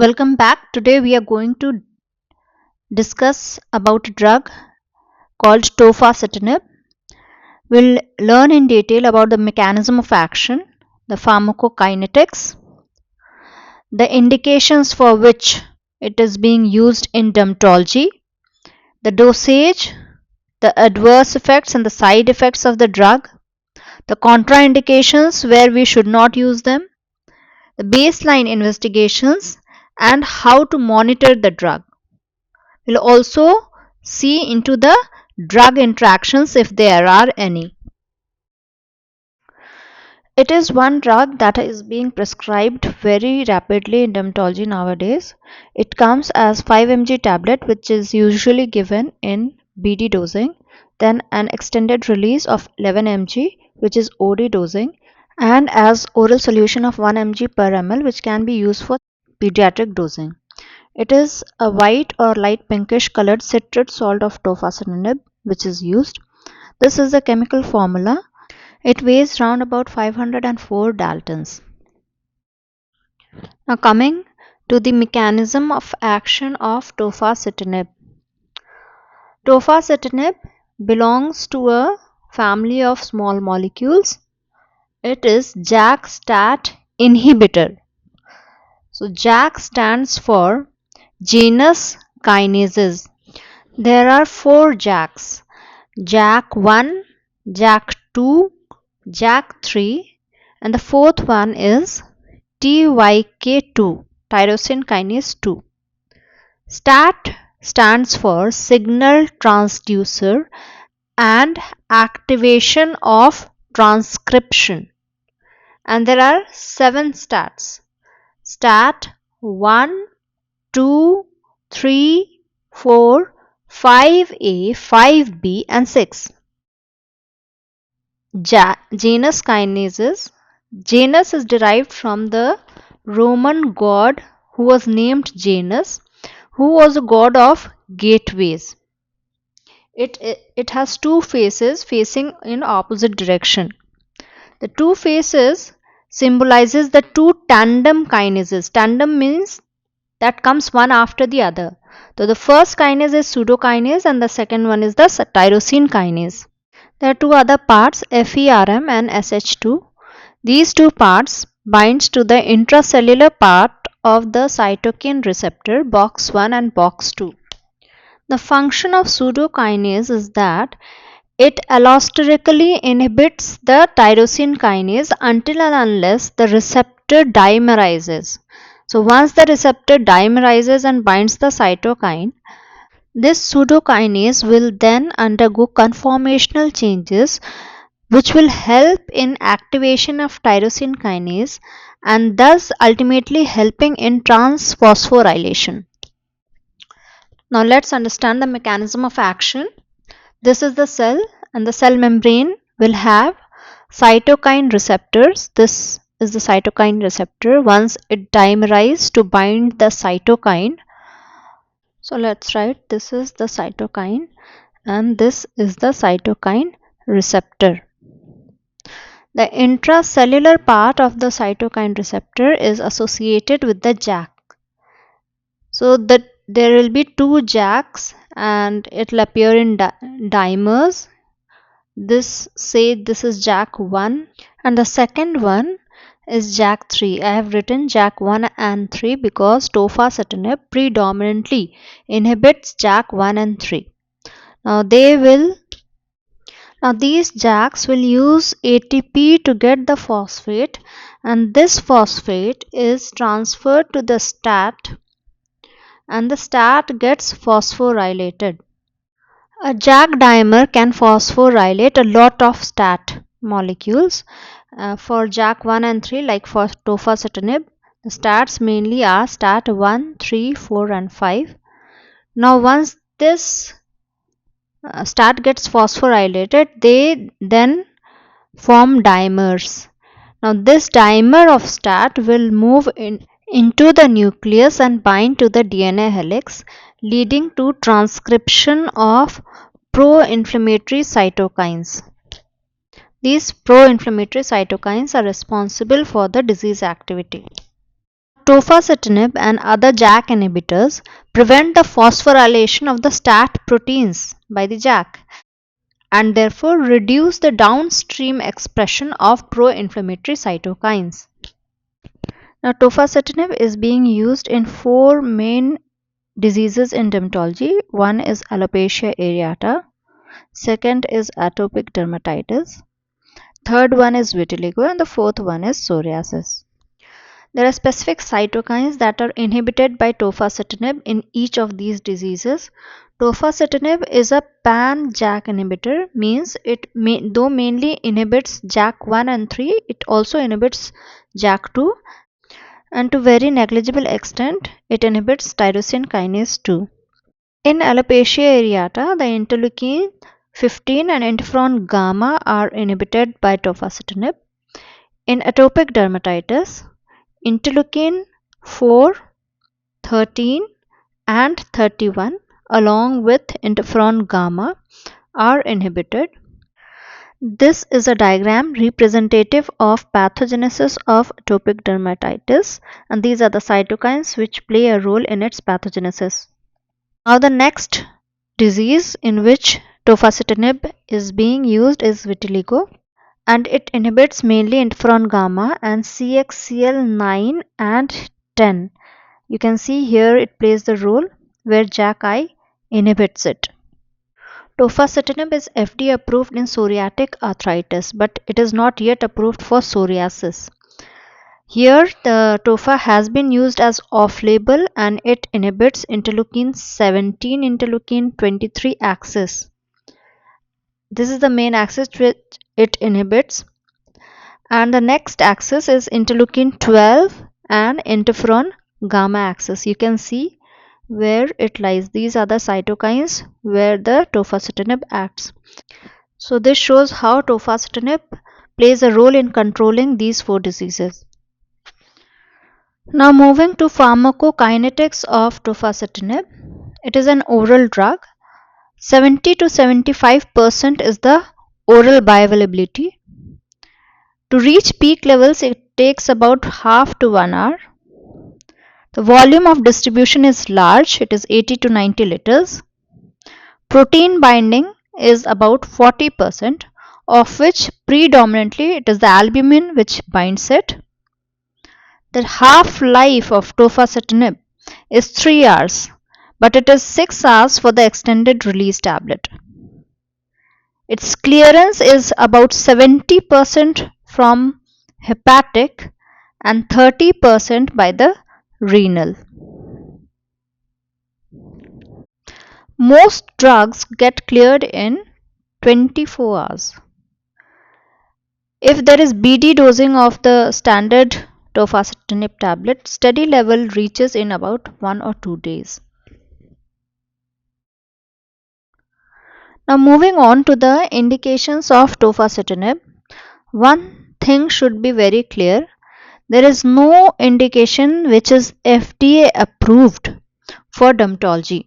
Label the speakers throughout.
Speaker 1: Welcome back. Today we are going to discuss about a drug called Tofacitinib. We'll learn in detail about the mechanism of action, the pharmacokinetics, the indications for which it is being used in dermatology, the dosage, the adverse effects and the side effects of the drug, the contraindications where we should not use them, the baseline investigations, and how to monitor the drug. We'll also see into the drug interactions if there are any. It is one drug that is being prescribed very rapidly in dermatology nowadays. It comes as 5 mg tablet which is usually given in BD dosing, then an extended release of 11 mg which is OD dosing, and as oral solution of 1 mg per ml which can be used for pediatric dosing. It is a white or light pinkish colored citrate salt of tofacitinib which is used. This is the chemical formula. It weighs round about 504 daltons. Now coming to the mechanism of action of tofacitinib. Tofacitinib belongs to a family of small molecules. It is JAK STAT inhibitor. So JAK stands for genus kinases. There are 4 JAKs: JAK1, JAK2, JAK3, and the fourth one is TYK2, tyrosine kinase 2. STAT stands for signal transducer and activation of transcription. And there are 7 STATs. STAT 1, 2, 3, 4, 5A, 5B and 6. Genus kinases. Janus is derived from the Roman god who was named Janus, who was a god of gateways. It has 2 faces facing in opposite direction. The 2 faces symbolizes the 2 tandem kinases. Tandem means that comes one after the other. So the first kinase is pseudokinase and the second one is the tyrosine kinase. There are 2 other parts, FERM and SH2. These 2 parts binds to the intracellular part of the cytokine receptor box 1 and box 2. The function of pseudokinase is that it allosterically inhibits the tyrosine kinase until and unless the receptor dimerizes. So once the receptor dimerizes and binds the cytokine, this pseudokinase will then undergo conformational changes which will help in activation of tyrosine kinase and thus ultimately helping in transphosphorylation. Now let's understand the mechanism of action. This is the cell and the cell membrane will have cytokine receptors. This is the cytokine receptor. Once it dimerizes to bind the cytokine, so let's write this is the cytokine and this is the cytokine receptor. The intracellular part of the cytokine receptor is associated with the JAK. So that there will be 2 JAKs and it will appear in dimers. This is JAK1 and the second one is JAK3. I have written JAK1 and 3 because tofacitinib predominantly inhibits JAK1 and 3. Now these JAKs will use ATP to get the phosphate and this phosphate is transferred to the STAT and the STAT gets phosphorylated. A JAK dimer can phosphorylate a lot of STAT molecules. For JAK1 and 3, like for tofacitinib, the STATs mainly are STAT 1, 3, 4 and 5. Now once this STAT gets phosphorylated, they then form dimers. Now this dimer of STAT will move into the nucleus and bind to the DNA helix, leading to transcription of pro-inflammatory cytokines. These pro-inflammatory cytokines are responsible for the disease activity. Tofacitinib and other JAK inhibitors prevent the phosphorylation of the STAT proteins by the JAK and therefore reduce the downstream expression of pro-inflammatory cytokines. Now, tofacitinib is being used in four main diseases in dermatology. One is alopecia areata, second is atopic dermatitis, third one is vitiligo, and the fourth one is psoriasis. There are specific cytokines that are inhibited by tofacitinib in each of these diseases. Tofacitinib is a pan-JAK inhibitor, means though mainly inhibits JAK1 and 3, it also inhibits JAK2, and to very negligible extent it inhibits tyrosine kinase 2. In alopecia areata, the interleukin 15 and interferon gamma are inhibited by tofacitinib. In atopic dermatitis, interleukin 4, 13 and 31 along with interferon gamma are inhibited. This is a diagram representative of pathogenesis of atopic dermatitis, and these are the cytokines which play a role in its pathogenesis. Now the next disease in which tofacitinib is being used is vitiligo, and it inhibits mainly interferon gamma and CXCL9 and 10. You can see here it plays the role where JAK-I inhibits it. Tofacitinib is FDA approved in psoriatic arthritis, but it is not yet approved for psoriasis. Here the tofa has been used as off-label and it inhibits interleukin 17, interleukin 23 axis. This is the main axis which it inhibits, and the next axis is interleukin 12 and interferon gamma axis. You can see where it lies. These are the cytokines where the tofacitinib acts. So this shows how tofacitinib plays a role in controlling these four diseases. Now moving to pharmacokinetics of tofacitinib. It is an oral drug. 70 to 75% is the oral bioavailability. To reach peak levels, it takes about half to 1 hour. The volume of distribution is large, it is 80 to 90 liters. Protein binding is about 40%, of which predominantly it is the albumin which binds it. The half-life of tofacitinib is 3 hours, but it is 6 hours for the extended release tablet. Its clearance is about 70% from hepatic and 30% by the renal. Most drugs get cleared in 24 hours. If there is BD dosing of the standard tofacitinib tablet, steady level reaches in about 1 or 2 days. Now moving on to the indications of tofacitinib, one thing should be very clear. There is no indication which is FDA approved for dermatology.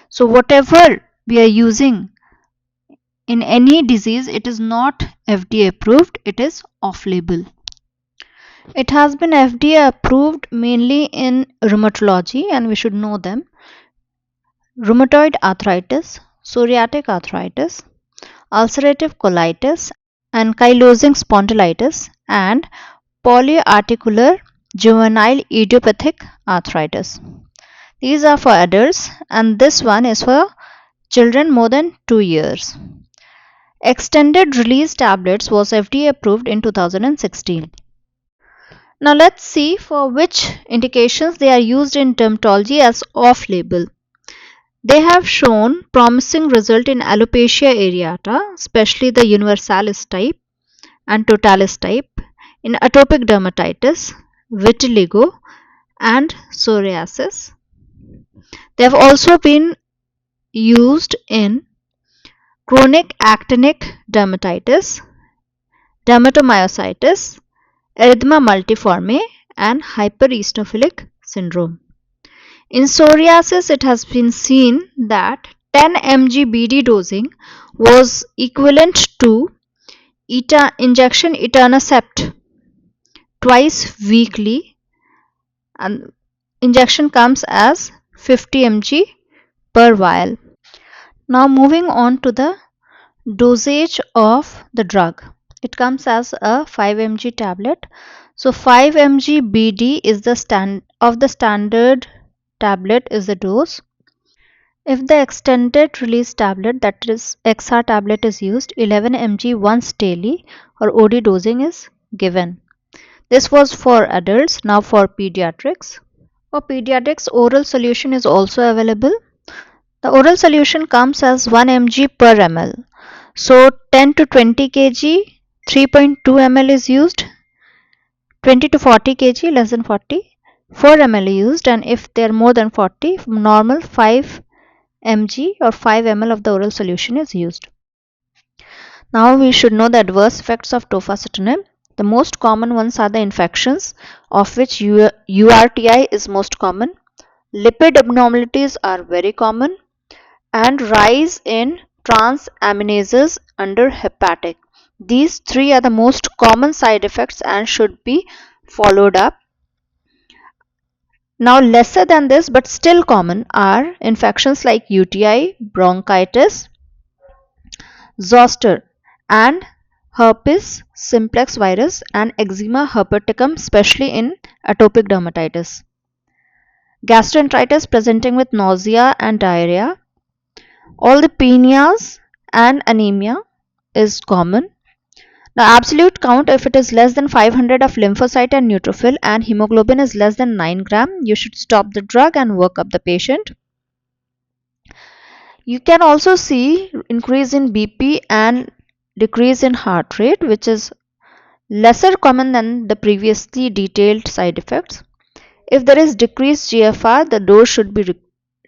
Speaker 1: So whatever we are using in any disease, it is not FDA approved, it is off-label. It has been FDA approved mainly in rheumatology, and we should know them. Rheumatoid arthritis, psoriatic arthritis, ulcerative colitis, ankylosing spondylitis, and polyarticular juvenile idiopathic arthritis. These are for adults, and this one is for children more than 2 years. Extended release tablets was FDA approved in 2016. Now let's see for which indications they are used in dermatology as off-label. They have shown promising result in alopecia areata, especially the universalis type and totalis type, in atopic dermatitis, vitiligo, and psoriasis. They have also been used in chronic actinic dermatitis, dermatomyositis, erythema multiforme, and hypereosinophilic syndrome. In psoriasis, it has been seen that 10 mg BD dosing was equivalent to injection etanercept twice weekly and injection comes as 50 mg per vial. Now moving on to the dosage of the drug. It comes as a 5 mg tablet. So 5 mg BD is the standard tablet is the dose. If the extended release tablet, that is XR tablet, is used, 11 mg once daily or OD dosing is given. This was for adults. Now for pediatrics. For pediatrics, oral solution is also available. The oral solution comes as 1 mg per ml. So 10 to 20 kg, 3.2 ml is used. 20 to 40 kg, less than 40, 4 ml is used, and if they are more than 40, normal 5 mg or 5 ml of the oral solution is used. Now we should know the adverse effects of tofacitinib. The most common ones are the infections, of which URTI is most common. Lipid abnormalities are very common, and rise in transaminases under hepatic. These three are the most common side effects and should be followed up. Now lesser than this but still common are infections like UTI, bronchitis, zoster, and herpes simplex virus and eczema herpeticum, especially in atopic dermatitis. Gastroenteritis presenting with nausea and diarrhea. All the penias and anemia is common. The absolute count, if it is less than 500 of lymphocyte and neutrophil and hemoglobin is less than 9 gram, you should stop the drug and work up the patient. You can also see increase in BP and decrease in heart rate, which is lesser common than the previously detailed side effects. If there is decreased GFR, the dose should be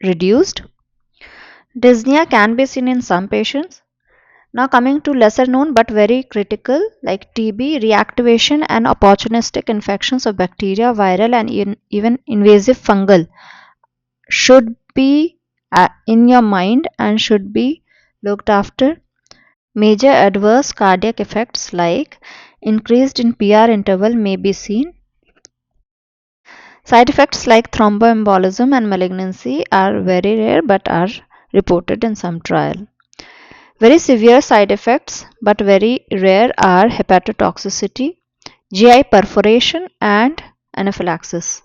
Speaker 1: reduced. Dyspnea can be seen in some patients. Now coming to lesser known but very critical like TB, reactivation and opportunistic infections of bacteria, viral and even invasive fungal should be in your mind and should be looked after. Major adverse cardiac effects like increased in PR interval may be seen. Side effects like thromboembolism and malignancy are very rare but are reported in some trial. Very severe side effects but very rare are hepatotoxicity, GI perforation and anaphylaxis.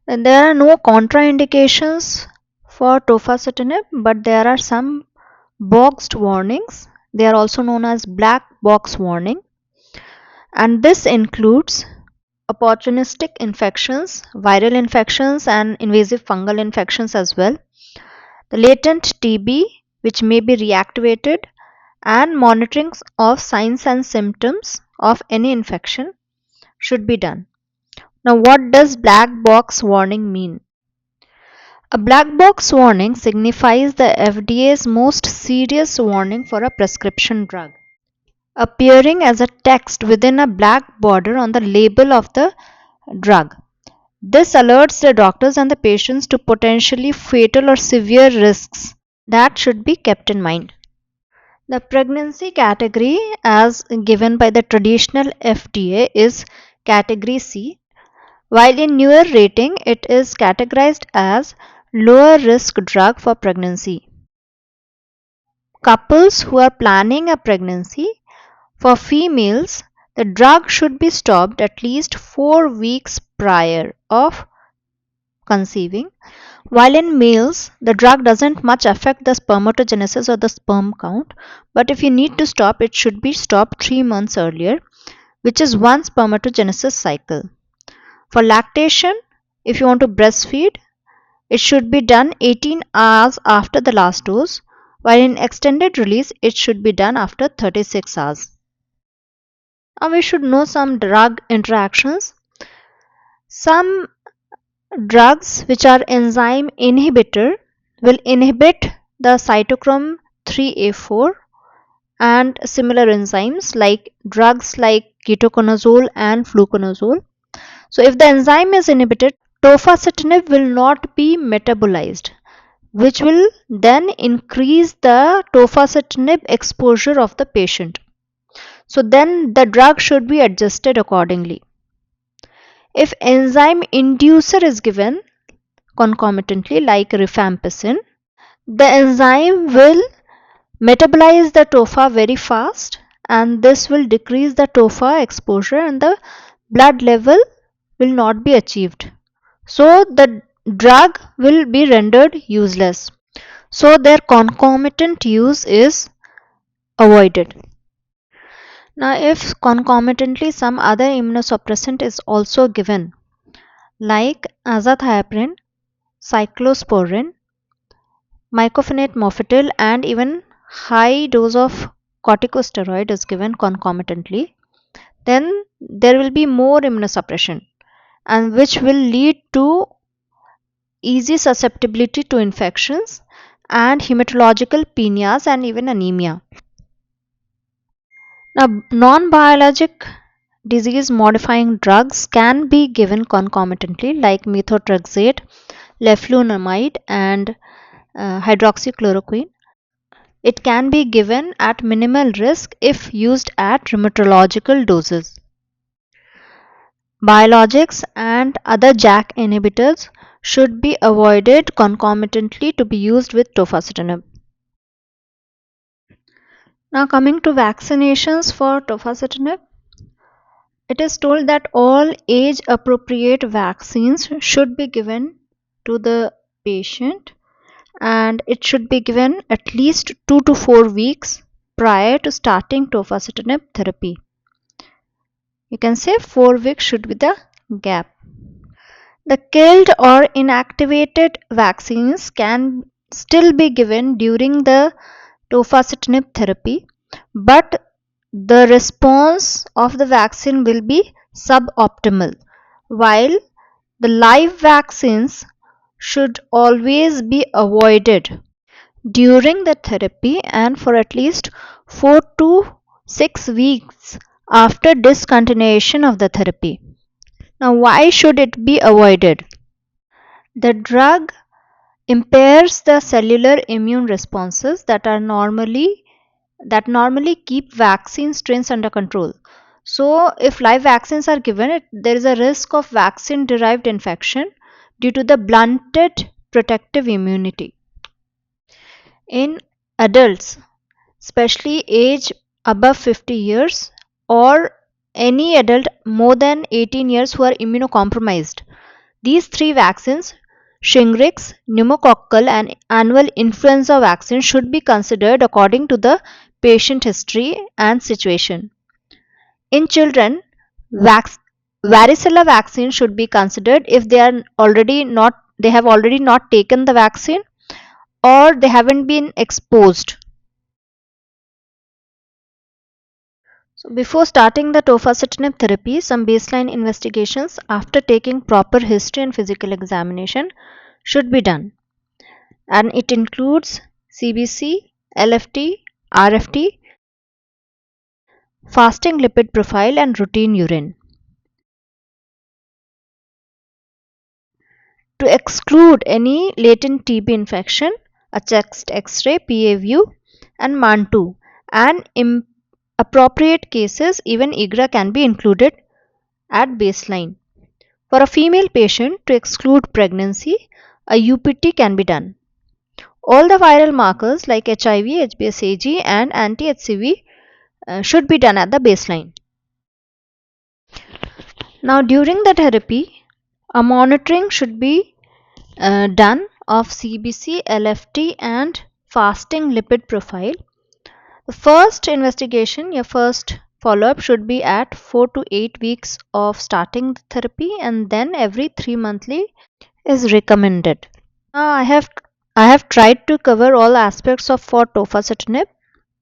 Speaker 1: And there are no contraindications for tofacitinib, but there are some boxed warnings. They are also known as black box warning, and this includes opportunistic infections, viral infections and invasive fungal infections as well. The latent TB which may be reactivated and monitoring of signs and symptoms of any infection should be done. Now what does black box warning mean? A black box warning signifies the FDA's most serious warning for a prescription drug, appearing as a text within a black border on the label of the drug. This alerts the doctors and the patients to potentially fatal or severe risks that should be kept in mind. The pregnancy category as given by the traditional FDA is category C, while in newer rating it is categorized as lower risk drug for pregnancy. Couples who are planning a pregnancy, for females, the drug should be stopped at least 4 weeks prior of conceiving, while in males, the drug doesn't much affect the spermatogenesis or the sperm count, but if you need to stop, it should be stopped 3 months earlier, which is one spermatogenesis cycle. For lactation, if you want to breastfeed, it should be done 18 hours after the last dose, while in extended release, it should be done after 36 hours. Now we should know some drug interactions. Some drugs which are enzyme inhibitor will inhibit the cytochrome 3A4 and similar enzymes like drugs like ketoconazole and fluconazole. So if the enzyme is inhibited, tofacitinib will not be metabolized, which will then increase the tofacitinib exposure of the patient. So then the drug should be adjusted accordingly. If enzyme inducer is given concomitantly like rifampicin, the enzyme will metabolize the tofa very fast, and this will decrease the tofa exposure and the blood level will not be achieved. So the drug will be rendered useless. So their concomitant use is avoided. Now if concomitantly some other immunosuppressant is also given like azathioprine, cyclosporin, mycophenolate mofetil, and even high dose of corticosteroid is given concomitantly, then there will be more immunosuppression and which will lead to easy susceptibility to infections and hematological penias and even anemia. Now, non-biologic disease modifying drugs can be given concomitantly like methotrexate, leflunomide, and hydroxychloroquine. It can be given at minimal risk if used at rheumatological doses. Biologics and other JAK inhibitors should be avoided concomitantly to be used with tofacitinib. Now coming to vaccinations for tofacitinib, it is told that all age appropriate vaccines should be given to the patient, and it should be given at least 2 to 4 weeks prior to starting tofacitinib therapy. You can say 4 weeks should be the gap. The killed or inactivated vaccines can still be given during the tofacitinib therapy, but the response of the vaccine will be suboptimal, while the live vaccines should always be avoided during the therapy and for at least 4 to 6 weeks after discontinuation of the therapy. Now, why should it be avoided? The drug impairs the cellular immune responses that normally keep vaccine strains under control. So, if live vaccines are given, there is a risk of vaccine derived infection due to the blunted protective immunity. In adults, especially age above 50 years or any adult more than 18 years who are immunocompromised, these three vaccines, Shingrix, pneumococcal, and annual influenza vaccine, should be considered according to the patient history and situation. In children, vac- varicella vaccine should be considered if they have already not taken the vaccine or they haven't been exposed. So before starting the tofacitinib therapy, some baseline investigations after taking proper history and physical examination should be done, and it includes CBC, LFT, RFT, fasting lipid profile, and routine urine. To exclude any latent TB infection, a chest X-ray, PA view, and MAN2, and in appropriate cases, even IGRA can be included at baseline. For a female patient, to exclude pregnancy, a UPT can be done. All the viral markers like HIV, HBsAg, and anti-HCV should be done at the baseline. Now, during the therapy, a monitoring should be done of CBC, LFT, and fasting lipid profile. The first investigation, your first follow-up should be at 4 to 8 weeks of starting the therapy, and then every 3 monthly is recommended. Now I have tried to cover all aspects of for tofacitinib.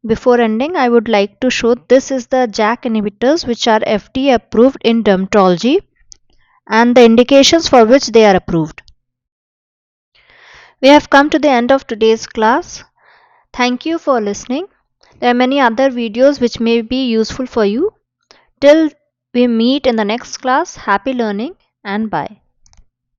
Speaker 1: Before ending, I would like to show this is the JAK inhibitors which are FDA approved in dermatology and the indications for which they are approved. We have come to the end of today's class. Thank you for listening. There are many other videos which may be useful for you. Till we meet in the next class, happy learning and bye.